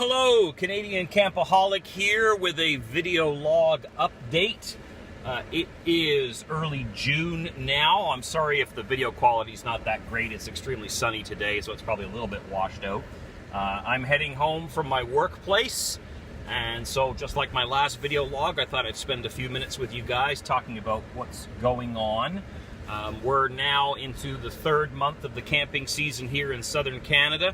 Hello, Canadian Campaholic here with a video log update. It is early June now. I'm sorry if the video quality is not that great. It's extremely sunny today, so it's probably a little bit washed out. I'm heading home from my workplace, and so just like my last video log, I thought I'd spend a few minutes with you guys talking about what's going on. We're now into the third month of the camping season here in southern Canada.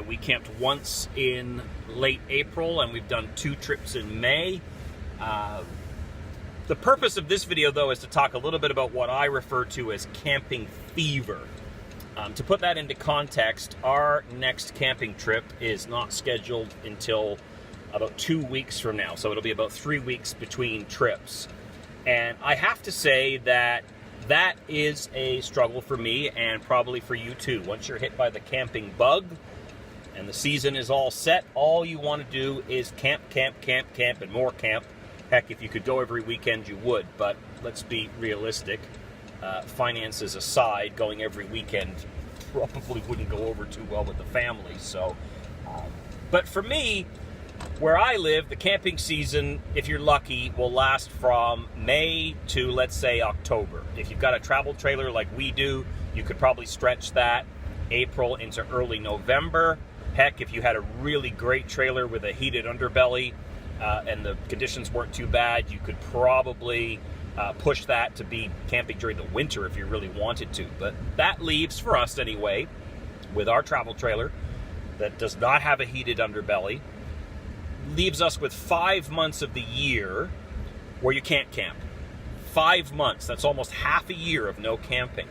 We camped once in late April, and we've done 2 trips in May. The purpose of this video, though, is to talk a little bit about what I refer to as camping fever. To put that into context, our next camping trip is not scheduled until about 2 weeks from now, so it'll be about 3 weeks between trips. And I have to say that is a struggle for me and probably for you too. Once you're hit by the camping bug and the season is all set, all you want to do is camp, and more camp. Heck, if you could go every weekend, you would, but let's be realistic. Finances aside, going every weekend probably wouldn't go over too well with the family. But for me, where I live, the camping season, if you're lucky, will last from May to, let's say, October. If you've got a travel trailer like we do, you could probably stretch that April into early November. Heck, if you had a really great trailer with a heated underbelly and the conditions weren't too bad, you could probably push that to be camping during the winter if you really wanted to. But that leaves, for us anyway, with our travel trailer that does not have a heated underbelly, leaves us with 5 months of the year where you can't camp. 5 months, that's almost half a year of no camping.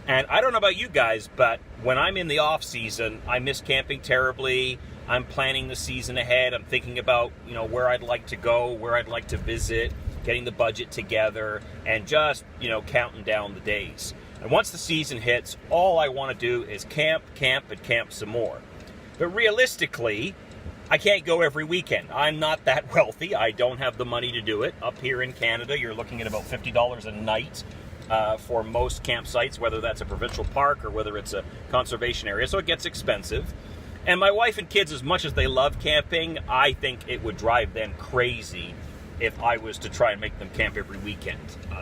And I don't know about you guys, but when I'm in the off season, I miss camping terribly. I'm planning the season ahead. I'm thinking about, where I'd like to go, where I'd like to visit, getting the budget together, and just, counting down the days. And once the season hits, all I want to do is camp, and camp some more. But realistically, I can't go every weekend. I'm not that wealthy. I don't have the money to do it. Up here in Canada, you're looking at about $50 a night for most campsites, whether that's a provincial park or whether it's a conservation area, so it gets expensive. And my wife and kids, as much as they love camping, I think it would drive them crazy if I was to try and make them camp every weekend.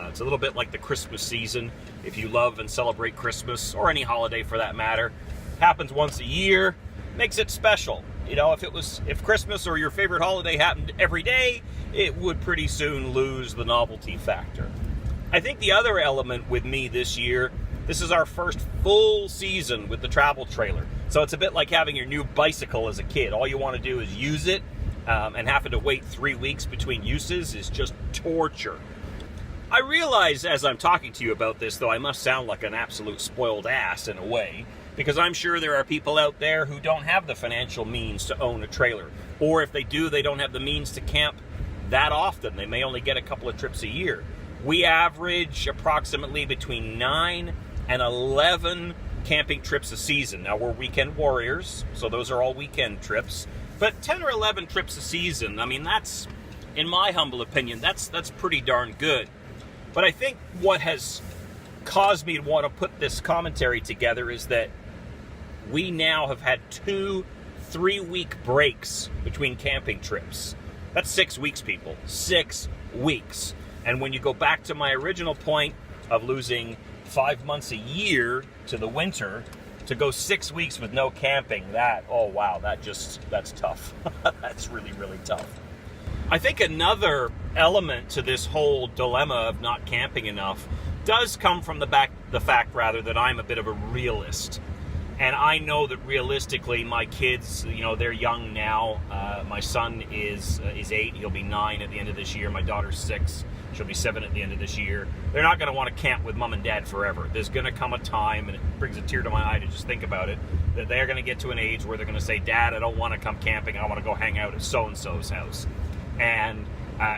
It's a little bit like the Christmas season. If you love and celebrate Christmas, or any holiday for that matter, happens once a year, makes it special. If Christmas or your favorite holiday happened every day, it would pretty soon lose the novelty factor. I think the other element with me this year, this is our first full season with the travel trailer. So it's a bit like having your new bicycle as a kid. All you want to do is use it, and having to wait 3 weeks between uses is just torture. I realize as I'm talking to you about this, though, I must sound like an absolute spoiled ass in a way, because I'm sure there are people out there who don't have the financial means to own a trailer. Or if they do, they don't have the means to camp that often. They may only get a couple of trips a year. We average approximately between 9 and 11 camping trips a season. Now, we're weekend warriors, so those are all weekend trips. But 10 or 11 trips a season, that's, in my humble opinion, that's pretty darn good. But I think what has caused me to want to put this commentary together is that we now have had 2 3-week breaks between camping trips. That's 6 weeks, people. 6 weeks. And when you go back to my original point of losing 5 months a year to the winter, to go 6 weeks with no camping, that's tough. That's really, really tough. I think another element to this whole dilemma of not camping enough does come from the fact that I'm a bit of a realist. And I know that realistically, my kids, they're young now. My son is 8. He'll be 9 at the end of this year. My daughter's 6. She'll be 7 at the end of this year. They're not going to want to camp with mom and dad forever. There's going to come a time, and it brings a tear to my eye to just think about it, that they're going to get to an age where they're going to say, Dad, I don't want to come camping. I want to go hang out at so-and-so's house. And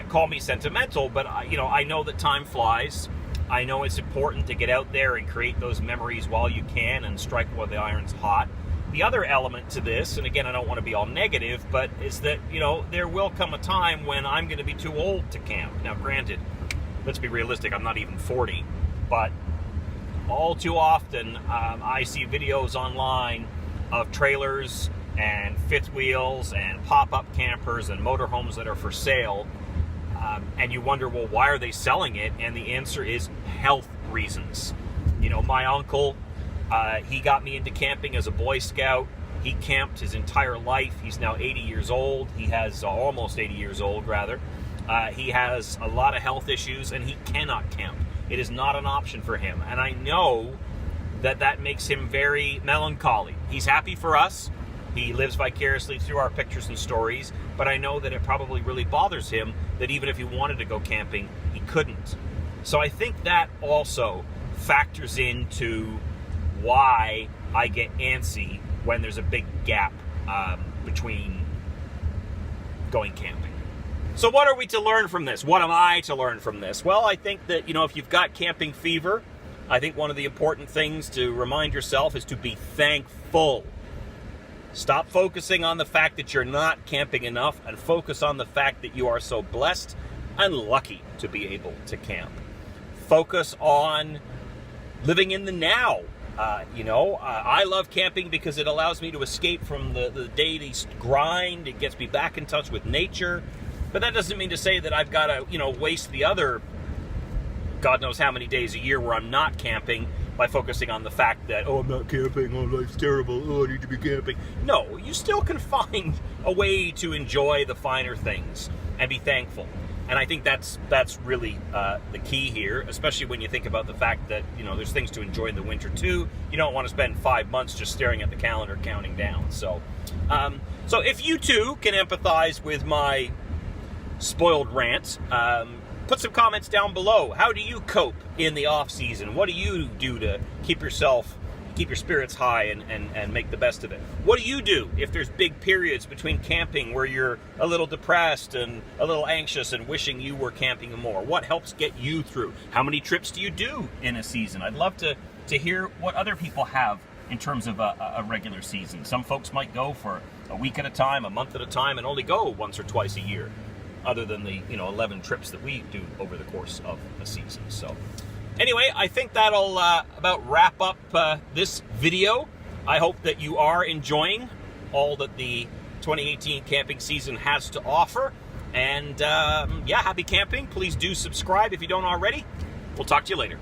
call me sentimental, but I know that time flies. I know it's important to get out there and create those memories while you can and strike while the iron's hot. The other element to this, and again, I don't want to be all negative, but is that, there will come a time when I'm going to be too old to camp. Now, granted, let's be realistic, I'm not even 40, but all too often I see videos online of trailers and fifth wheels and pop-up campers and motorhomes that are for sale. And you wonder, well, why are they selling it? And the answer is health reasons. You know, my uncle, he got me into camping as a Boy Scout. He camped his entire life. He's now 80 years old. He has almost 80 years old, rather. He has a lot of health issues, and he cannot camp. It is not an option for him. And I know that that makes him very melancholy. He's happy for us. He lives vicariously through our pictures and stories, but I know that it probably really bothers him that even if he wanted to go camping, he couldn't. So I think that also factors into why I get antsy when there's a big gap between going camping. So what are we to learn from this? What am I to learn from this? Well, I think that, you know, if you've got camping fever, I think one of the important things to remind yourself is to be thankful. Stop focusing on the fact that you're not camping enough and focus on the fact that you are so blessed and lucky to be able to camp. Focus on living in the now. I love camping because it allows me to escape from the daily grind. It gets me back in touch with nature. But that doesn't mean to say that I've got to, waste the other God knows how many days a year where I'm not camping by focusing on the fact that, I'm not camping, life's terrible, I need to be camping. No, you still can find a way to enjoy the finer things and be thankful. And I think that's really the key here, especially when you think about the fact that, there's things to enjoy in the winter too. You don't want to spend 5 months just staring at the calendar counting down. So if you too can empathize with my spoiled rant, put some comments down below. How do you cope in the off season? What do you do to keep your spirits high and make the best of it? What do you do if there's big periods between camping where you're a little depressed and a little anxious and wishing you were camping more? What helps get you through? How many trips do you do in a season? I'd love to hear what other people have in terms of a regular season. Some folks might go for a week at a time, a month at a time, and only go once or twice a year, other than the 11 trips that we do over the course of a season. So anyway, I think that'll about wrap up this video. I hope that you are enjoying all that the 2018 camping season has to offer. And happy camping. Please do subscribe if you don't already. We'll talk to you later.